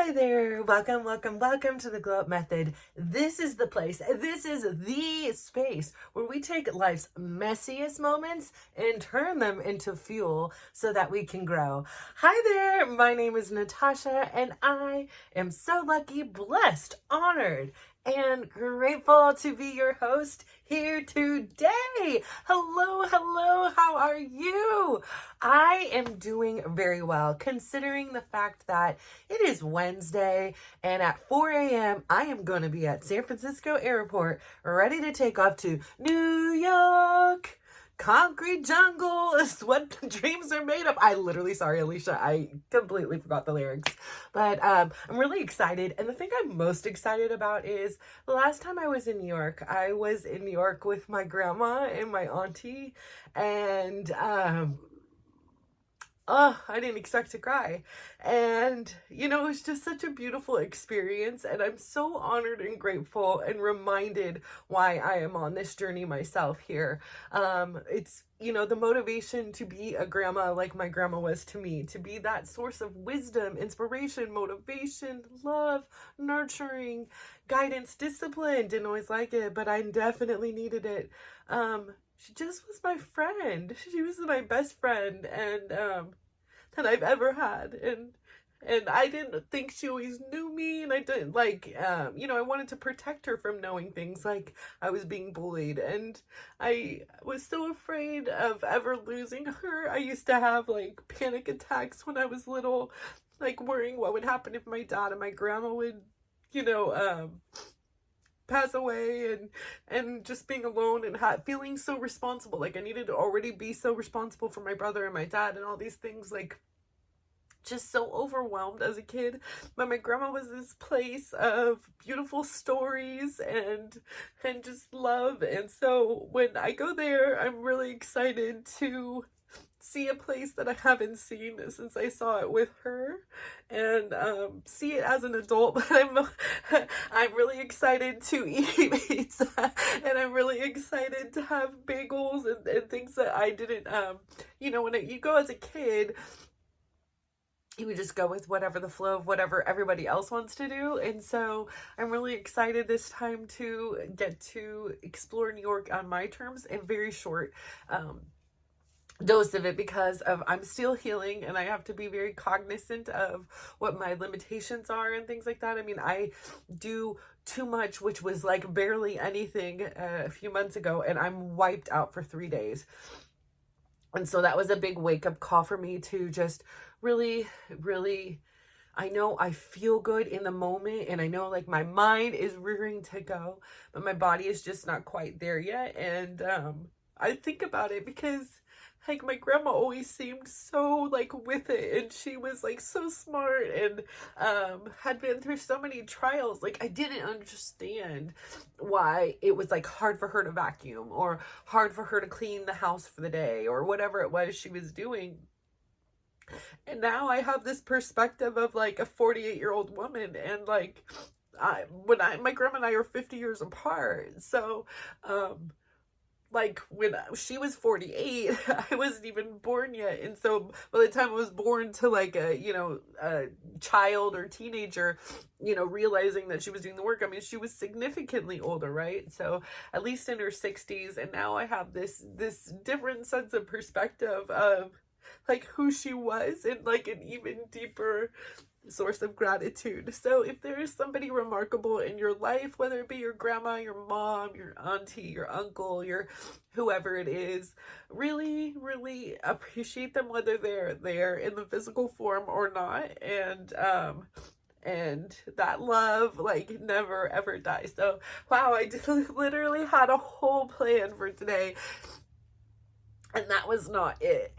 Hi there. Welcome to the Glow Up Method. This is the place, this is the space where we take life's messiest moments and turn them into fuel so that we can grow. Hi there. My name is Natasha and I am so lucky, blessed, honored, and grateful to be your host here today. Hello, how are you? I am doing very well considering the fact that it is Wednesday and at 4 a.m. I am going to be at San Francisco Airport ready to take off to New York. Concrete jungle is what dreams are made of. Sorry, Alicia, I completely forgot the lyrics. But I'm really excited. And the thing I'm most excited about is the last time I was in New York, I was in New York with my grandma and my auntie. And I didn't expect to cry. And, it was just such a beautiful experience. And I'm so honored and grateful and reminded why I am on this journey myself here. It's, the motivation to be a grandma like my grandma was to me, to be that source of wisdom, inspiration, motivation, love, nurturing, guidance, discipline. Didn't always like it, but I definitely needed it. She just was my friend. She was my best friend and that I've ever had. And I didn't think she always knew me, and I didn't I wanted to protect her from knowing things like I was being bullied, and I was so afraid of ever losing her. I used to have panic attacks when I was little, worrying what would happen if my dad and my grandma would, pass away, and just being alone and feeling so responsible. I needed to already be so responsible for my brother and my dad and all these things, just so overwhelmed as a kid. But my grandma was this place of beautiful stories and just love. And so when I go there, I'm really excited to see a place that I haven't seen since I saw it with her, and see it as an adult. But I'm really excited to eat pizza, and I'm really excited to have bagels and things that I didn't when you go as a kid, you would just go with whatever the flow of whatever everybody else wants to do. And so I'm really excited this time to get to explore New York on my terms, and very short dose of it, because I'm still healing and I have to be very cognizant of what my limitations are and things like that. I mean, I do too much, which was barely anything a few months ago, and I'm wiped out for 3 days. And so that was a big wake-up call for me to just really, I know I feel good in the moment, and I know my mind is rearing to go, but my body is just not quite there yet. And I think about it because my grandma always seemed so with it, and she was so smart and had been through so many trials. I didn't understand why it was hard for her to vacuum, or hard for her to clean the house for the day, or whatever it was she was doing. And now I have this perspective of a 48-year-old woman, and my grandma and I are 50 years apart. So when she was 48, I wasn't even born yet. And so by the time I was born to a child or teenager, realizing that she was doing the work, I mean, she was significantly older, right? So at least in her 60s. And now I have this different sense of perspective of who she was, and an even deeper source of gratitude. So if there is somebody remarkable in your life, whether it be your grandma, your mom, your auntie, your uncle, your whoever it is, really appreciate them, whether they're there in the physical form or not. And that love never ever dies. So wow, I literally had a whole plan for today, and that was not it.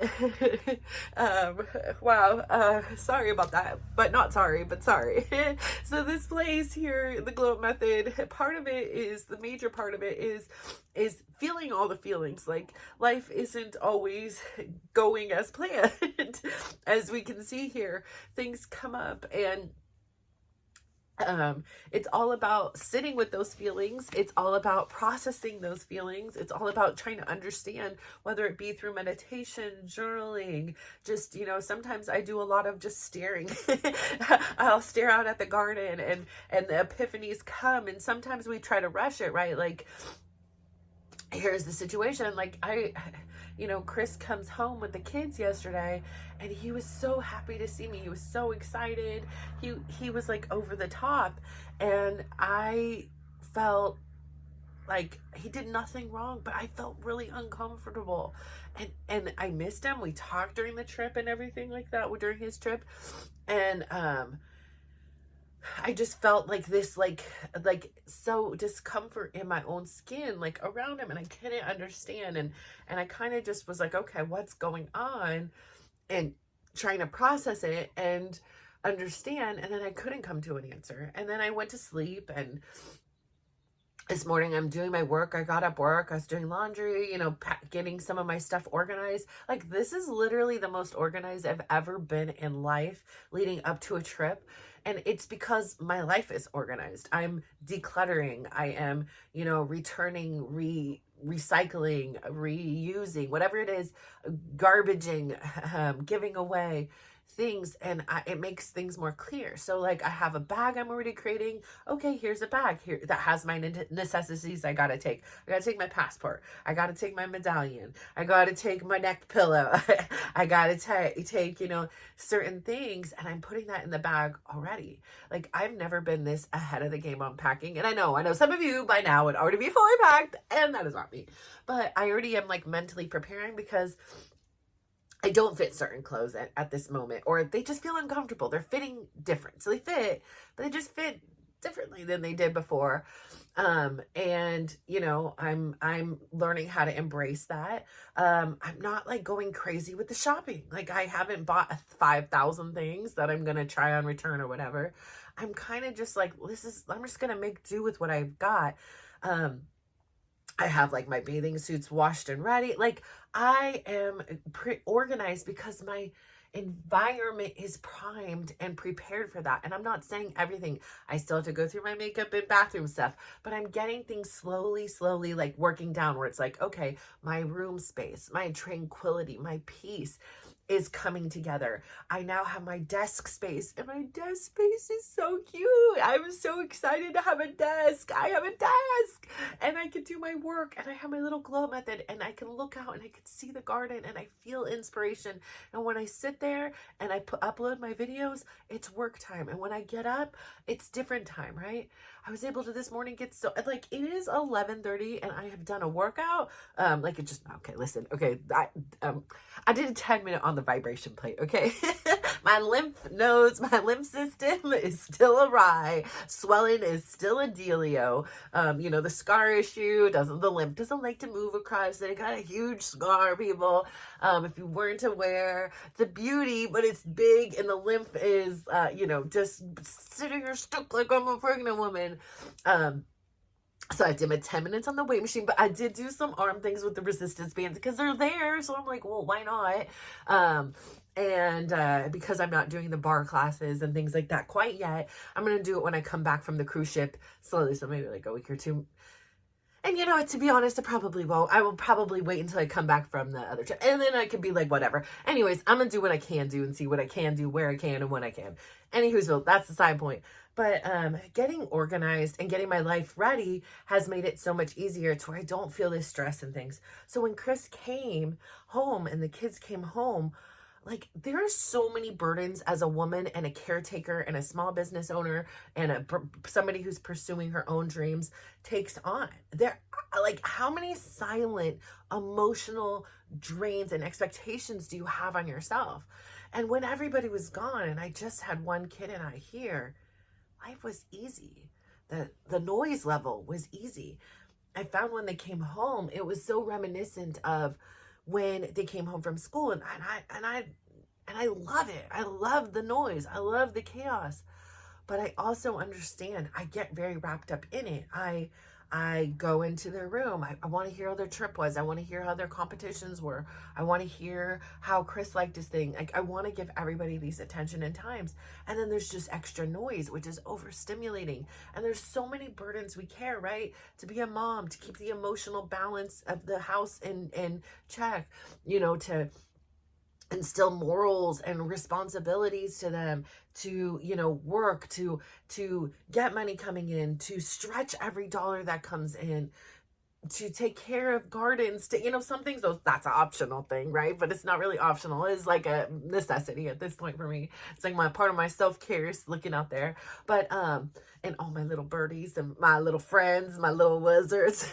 Sorry about that, but not sorry, but sorry. So this place here, the Glow Up Method, the major part of it is feeling all the feelings. Life isn't always going as planned. As we can see here, things come up, and It's all about sitting with those feelings. It's all about processing those feelings. It's all about trying to understand, whether it be through meditation, journaling, just, sometimes I do a lot of just staring. I'll stare out at the garden, and the epiphanies come, and sometimes we try to rush it, right? Like, here's the situation. Like, Chris comes home with the kids yesterday, and he was so happy to see me. He was so excited. He was like over the top, and I felt like he did nothing wrong, but I felt really uncomfortable, and I missed him. We talked during the trip and everything like that, during his trip, and I just felt like this, like so discomfort in my own skin, like around him, and I couldn't understand, and I kind of just was like, okay, what's going on, and trying to process it and understand, and then I couldn't come to an answer, and then I went to sleep, and this morning I'm doing my work. I got up work. I was doing laundry, getting some of my stuff organized. Like, this is literally the most organized I've ever been in life leading up to a trip. And it's because my life is organized. I'm decluttering. I am, returning, recycling, reusing, whatever it is, garbaging, giving away things, and it makes things more clear. So, like, I have a bag I'm already creating. Okay, here's a bag here that has my necessities. I gotta take my passport. I gotta take my medallion. I gotta take my neck pillow. I gotta take certain things, and I'm putting that in the bag already. Like, I've never been this ahead of the game on packing, and I know some of you by now would already be fully packed, and that is not me. But I already am, like, mentally preparing, because I don't fit certain clothes at this moment, or they just feel uncomfortable. They're fitting different. So they fit, but they just fit differently than they did before. And I'm learning how to embrace that. I'm not like going crazy with the shopping. Like, I haven't bought 5,000 things that I'm going to try on return or whatever. I'm kind of just like, I'm just going to make do with what I've got. I have like my bathing suits washed and ready. Like, I am organized because my environment is primed and prepared for that. And I'm not saying everything. I still have to go through my makeup and bathroom stuff, but I'm getting things slowly, like working down, where it's like, okay, my room space, my tranquility, my peace is coming together. I now have my desk space, and my desk space is so cute. I'm so excited to have a desk. I have a desk, and I can do my work, and I have my little glow method, and I can look out and I can see the garden, and I feel inspiration. And when I sit there and I upload my videos, it's work time. And when I get up, it's different time, right? I was able to this morning get it is 11:30, and I have done a workout. Okay. I did a 10-minute on the vibration plate. Okay. My lymph nodes, my lymph system is still awry. Swelling is still a dealio. The scar issue the lymph doesn't like to move across it. I got a huge scar, people. If you weren't aware, it's a beauty, but it's big, and the lymph is, just sitting here stuck like I'm a pregnant woman. So I did my 10 minutes on the weight machine, but I did do some arm things with the resistance bands because they're there. So I'm like, well, why not? And because I'm not doing the bar classes and things like that quite yet, I'm going to do it when I come back from the cruise ship slowly. So maybe like a week or two. And to be honest, I probably won't. I will probably wait until I come back from the other trip. And then I could be like, whatever. Anyways, I'm going to do what I can do and see what I can do, where I can, and when I can. Anywho, that's the side point. But getting organized and getting my life ready has made it so much easier to where I don't feel this stress and things. So when Chris came home and the kids came home, like, there are so many burdens as a woman and a caretaker and a small business owner and somebody who's pursuing her own dreams takes on. How many silent emotional drains and expectations do you have on yourself? And when everybody was gone and I just had one kid and I here, life was easy. The noise level was easy. I found when they came home, it was so reminiscent of when they came home from school, and I love it. I love the noise. I love the chaos. But I also understand I get very wrapped up in it. I I go into their room. I want to hear how their trip was. I want to hear how their competitions were. I want to hear how Chris liked his thing. Like, I want to give everybody these attention and times. And then there's just extra noise, which is overstimulating. And there's so many burdens we carry, right? To be a mom, to keep the emotional balance of the house in check, to instill morals and responsibilities to them, to work, to get money coming in, to stretch every dollar that comes in, to take care of gardens, to some things, that's an optional thing, right? But it's not really optional. It's like a necessity at this point for me. It's like my part of my self-care is looking out there. But and all my little birdies and my little friends, my little lizards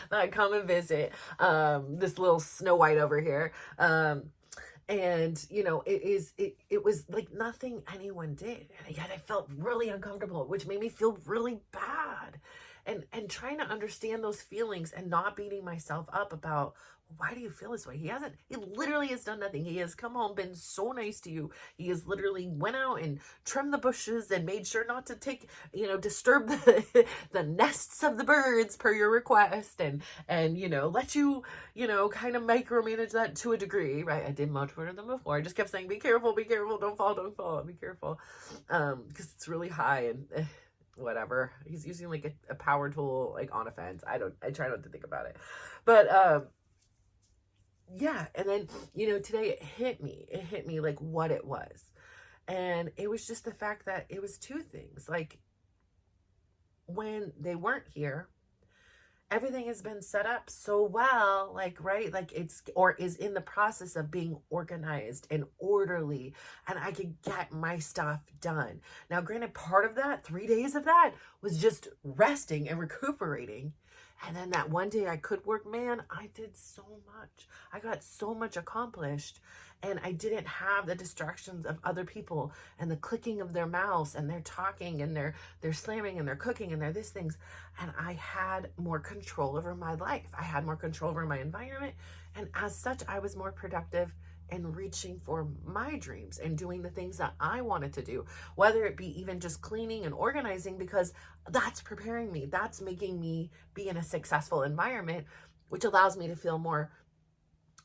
that come and visit, this little Snow White over here, and it was like nothing anyone did, and yet I felt really uncomfortable, which made me feel really bad, and trying to understand those feelings and not beating myself up about, why do you feel this way? He literally has done nothing. He has come home, been so nice to you. He has literally went out and trimmed the bushes and made sure not to disturb the nests of the birds per your request, and let you, kind of micromanage that to a degree, right? I did much better than before. I just kept saying, be careful, don't fall, be careful. Because it's really high, and whatever. He's using like a power tool, like on a fence. I try not to think about it. But, yeah. And then, today it hit me like what it was. And it was just the fact that it was two things. Like, when they weren't here, everything has been set up so well, like, right? Like is in the process of being organized and orderly, and I could get my stuff done. Now, granted, part of that, 3 days of that, was just resting and recuperating. And then that one day I could work, man, I did so much. I got so much accomplished, and I didn't have the distractions of other people and the clicking of their mouse and their talking and their slamming and their cooking and their this things. And I had more control over my life. I had more control over my environment. And as such, I was more productive and reaching for my dreams and doing the things that I wanted to do, whether it be even just cleaning and organizing, because that's preparing me. That's making me be in a successful environment, which allows me to feel more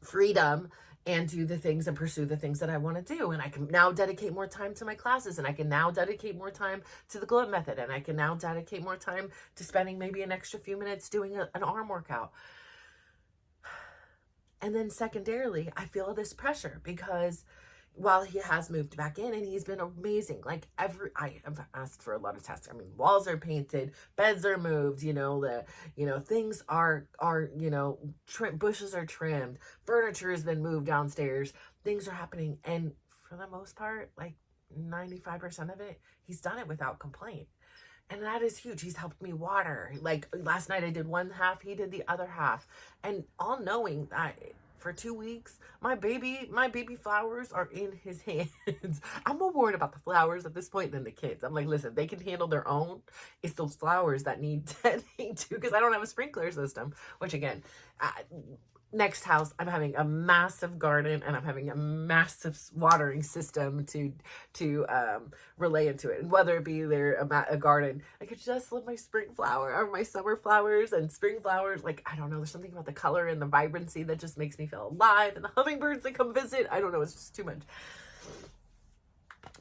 freedom and do the things and pursue the things that I want to do. And I can now dedicate more time to my classes, and I can now dedicate more time to the Glow Up Method, and I can now dedicate more time to spending maybe an extra few minutes doing an arm workout. And then secondarily, I feel this pressure because while he has moved back in and he's been amazing, like I have asked for a lot of tests. I mean, walls are painted, beds are moved, things are, bushes are trimmed, furniture has been moved downstairs, things are happening. And for the most part, like 95% of it, he's done it without complaint. And that is huge. He's helped me water. Like last night I did one half, he did the other half. And all knowing that for 2 weeks, my baby flowers are in his hands. I'm more worried about the flowers at this point than the kids. I'm like, listen, they can handle their own. It's those flowers that need tending to, because I don't have a sprinkler system, which again, next house, I'm having a massive garden and I'm having a massive watering system to relay into it. And whether it be a garden, I could just love my spring flower or my summer flowers and spring flowers. Like, I don't know, there's something about the color and the vibrancy that just makes me feel alive. And the hummingbirds that come visit, I don't know, it's just too much.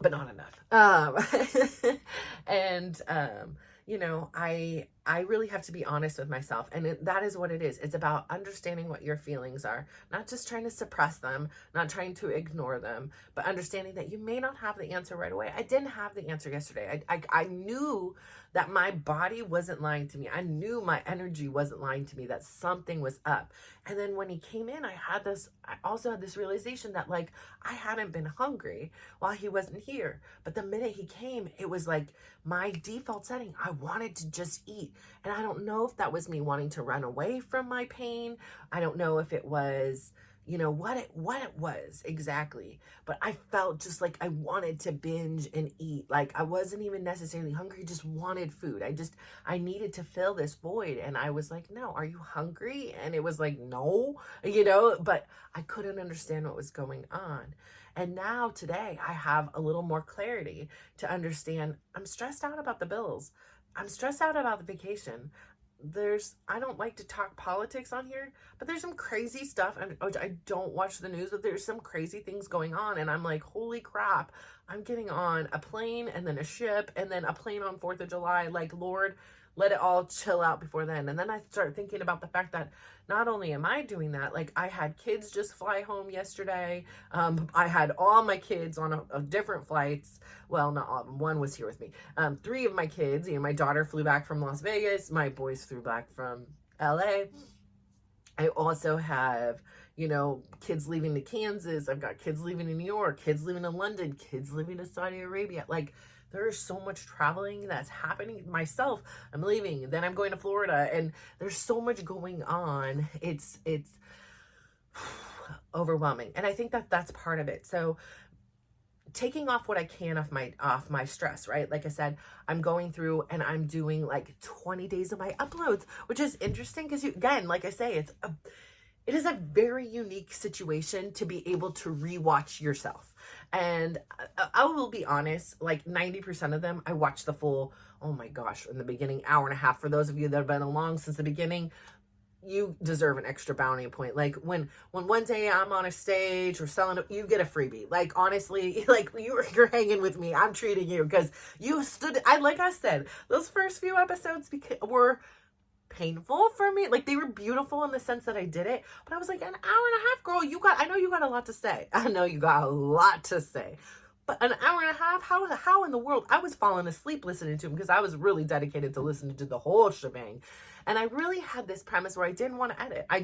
But not enough. I really have to be honest with myself. And that is what it is. It's about understanding what your feelings are, not just trying to suppress them, not trying to ignore them, but understanding that you may not have the answer right away. I didn't have the answer yesterday. I knew that my body wasn't lying to me. I knew my energy wasn't lying to me, that something was up. And then when he came in, I also had this realization that, like, I hadn't been hungry while he wasn't here. But the minute he came, it was like my default setting. I wanted to just eat. And I don't know if that was me wanting to run away from my pain. I don't know if it was, what it was exactly. But I felt just like I wanted to binge and eat. Like I wasn't even necessarily hungry, just wanted food. I needed to fill this void. And I was like, no, are you hungry? And it was like, no, but I couldn't understand what was going on. And now today I have a little more clarity to understand I'm stressed out about the bills. I'm stressed out about the vacation. I don't like to talk politics on here, but there's some crazy stuff, and I don't watch the news, but there's some crazy things going on, and I'm like, holy crap, I'm getting on a plane and then a ship and then a plane on 4th of July. Like, Lord, let it all chill out before then. And then I start thinking about the fact that not only am I doing that, like, I had kids just fly home yesterday. I had all my kids on different flights. Well, not all, one was here with me. 3 of my kids, my daughter flew back from Las Vegas. My boys flew back from LA. I also have, kids leaving to Kansas. I've got kids leaving to New York, kids leaving to London, kids leaving to Saudi Arabia. Like, there is so much traveling that's happening. Myself, I'm leaving, then I'm going to Florida, and there's so much going on. It's overwhelming. And I think that that's part of it. So taking off what I can off my stress, right? Like I said, I'm going through and I'm doing like 20 days of my uploads, which is interesting because again, like I say, it is a very unique situation to be able to rewatch yourself. And I will be honest, like 90% of them, I watch the full, oh my gosh, in the beginning, hour and a half. For those of you that have been along since the beginning, you deserve an extra bounty point. Like when one day I'm on a stage or selling, you get a freebie. Like, honestly, like you're hanging with me. I'm treating you because you stood. Like I said, those first few episodes were painful for me. Like, they were beautiful in the sense that I did it, but I was like, an hour and a half, girl. I know you got a lot to say. I know you got a lot to say. But an hour and a half, how in the world? I was falling asleep listening to him because I was really dedicated to listening to the whole shebang. And I really had this premise where I didn't want to edit. I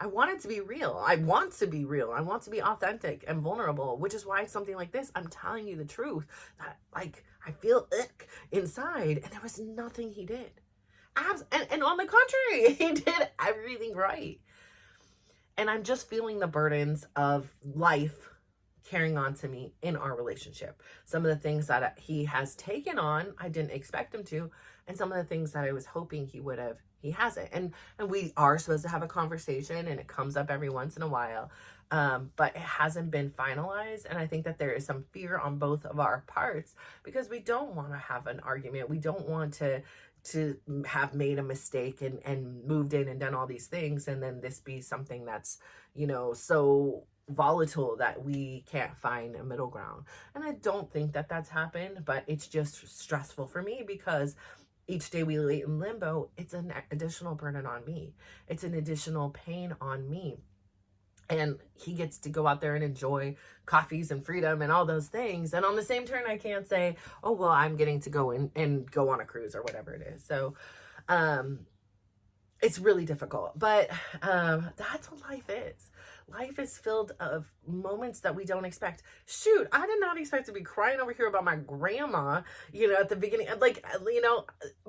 wanted to be real. I want to be real. I want to be authentic and vulnerable, which is why something like this, I'm telling you the truth, that like, I feel ick inside, and there was nothing he did. And on the contrary, he did everything right. And I'm just feeling the burdens of life carrying on to me in our relationship. Some of the things that he has taken on, I didn't expect him to. And some of the things that I was hoping he would have, he hasn't. And we are supposed to have a conversation, and it comes up every once in a while. But it hasn't been finalized. And I think that there is some fear on both of our parts because we don't want to have an argument. We don't want to have made a mistake and moved in and done all these things, and then this be something that's, so volatile that we can't find a middle ground. And I don't think that that's happened, but it's just stressful for me because each day we wait in limbo, it's an additional burden on me. It's an additional pain on me. And he gets to go out there and enjoy coffees and freedom and all those things. And on the same turn, I can't say, oh, well, I'm getting to go in and go on a cruise or whatever it is. So, it's really difficult, but that's what life is. Life is filled of moments that we don't expect. Shoot, I did not expect to be crying over here about my grandma, at the beginning. Like,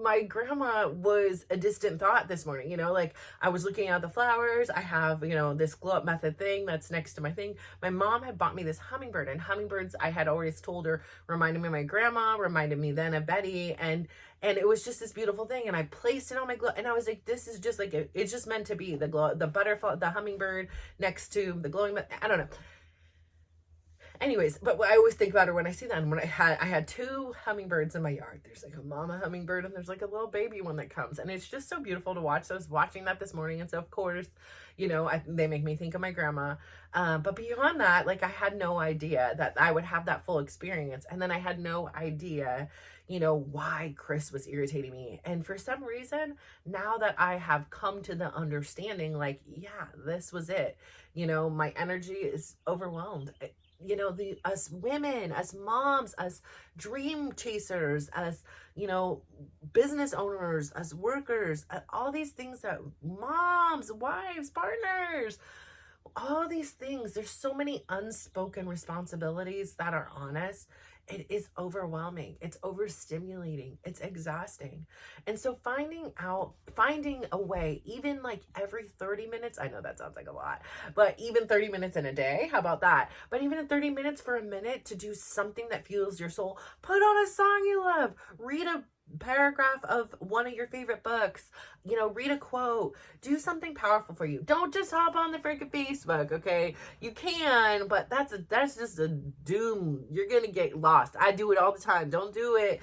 my grandma was a distant thought this morning, like I was looking at the flowers. I have, this glow up method thing that's next to my thing. My mom had bought me this hummingbird, and hummingbirds, I had always told her, reminded me of my grandma, reminded me then of Betty. And it was just this beautiful thing. And I placed it on my glow, and I was like, this is just like, it's just meant to be the butterfly, the hummingbird next to the glowing, I don't know. Anyways, but I always think about her when I see that. And when I had 2 hummingbirds in my yard. There's like a mama hummingbird, and there's like a little baby one that comes, and it's just so beautiful to watch. So I was watching that this morning, and so of course, they make me think of my grandma. But beyond that, like, I had no idea that I would have that full experience. And then I had no idea, why Chris was irritating me. And for some reason, now that I have come to the understanding, like, yeah, this was it. My energy is overwhelmed. Us women, as moms, as dream chasers, as, business owners, as workers, all these things that moms, wives, partners, all these things, there's so many unspoken responsibilities that are on us. It is overwhelming. It's overstimulating. It's exhausting. And so finding a way, even like every 30 minutes, I know that sounds like a lot, but even 30 minutes in a day, how about that? But even in 30 minutes for a minute to do something that fuels your soul, put on a song you love, read a paragraph of one of your favorite books, read a quote, do something powerful for you. Don't just hop on the freaking Facebook, okay? You can, but that's just a doom. You're gonna get lost. I do it all the time. Don't do it.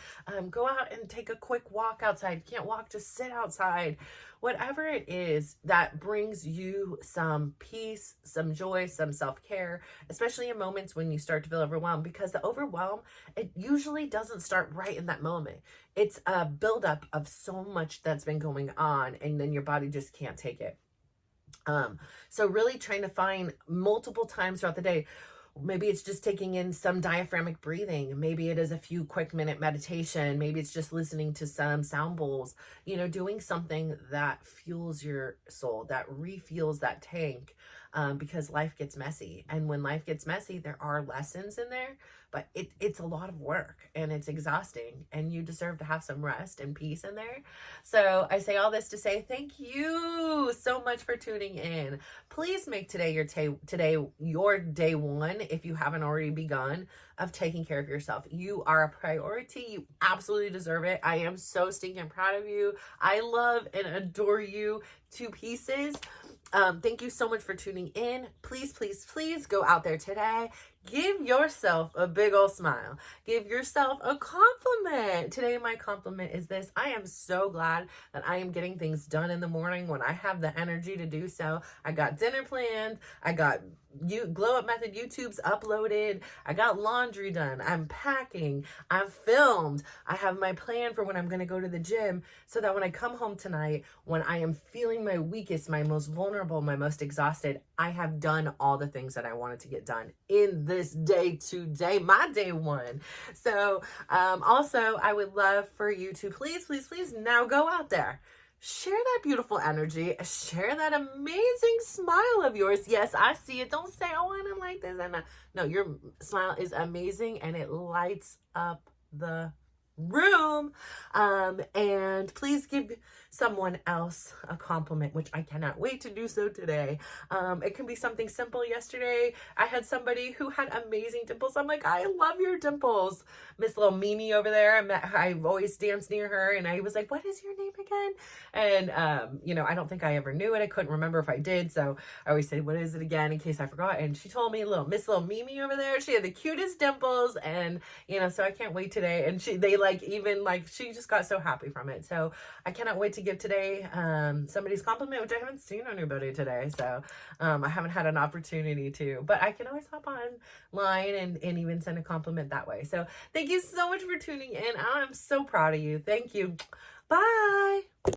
Go out and take a quick walk outside. If you can't walk, just sit outside. Whatever it is that brings you some peace, some joy, some self-care, especially in moments when you start to feel overwhelmed, because the overwhelm, it usually doesn't start right in that moment. It's a buildup of so much that's been going on, and then your body just can't take it. So really trying to find multiple times throughout the day. Maybe it's just taking in some diaphragmatic breathing. Maybe it is a few quick minute meditation. Maybe it's just listening to some sound bowls, doing something that fuels your soul, that refuels that tank, because life gets messy. And when life gets messy, there are lessons in there, but it's a lot of work and it's exhausting, and you deserve to have some rest and peace in there. So I say all this to say thank you so much for tuning in. Please make today your day one, if you haven't already begun, of taking care of yourself. You are a priority. You absolutely deserve it. I am so stinking proud of you. I love and adore you to pieces. Thank you so much for tuning in. Please, please, please go out there today. Give yourself a big old smile. Give yourself a compliment. Today, my compliment is this. I am so glad that I am getting things done in the morning when I have the energy to do so. I got dinner planned. I got Glow Up Method YouTube's uploaded. I got laundry done. I'm packing. I've filmed. I have my plan for when I'm going to go to the gym, so that when I come home tonight, when I am feeling my weakest, my most vulnerable, my most exhausted, I have done all the things that I wanted to get done in this day today, my day one. So also, I would love for you to please, please, please now go out there. Share that beautiful energy. Share that amazing smile of yours. Yes, I see it. Don't say, oh, I don't like this. No, your smile is amazing and it lights up the room. And please give someone else a compliment, which I cannot wait to do so today. It can be something simple. Yesterday, I had somebody who had amazing dimples. I'm like, I love your dimples. Miss Little Mimi over there, I always dance near her, and I was like, what is your name again? And, I don't think I ever knew it. I couldn't remember if I did, so I always say, what is it again, in case I forgot. And she told me, Miss Little Mimi over there, she had the cutest dimples, and, so I can't wait today. And she just got so happy from it. So I cannot wait to give today somebody's compliment, which I haven't seen anybody today, so I haven't had an opportunity to, but I can always hop online and even send a compliment that way. So thank you so much for tuning in. I'm so proud of you. Thank you. Bye.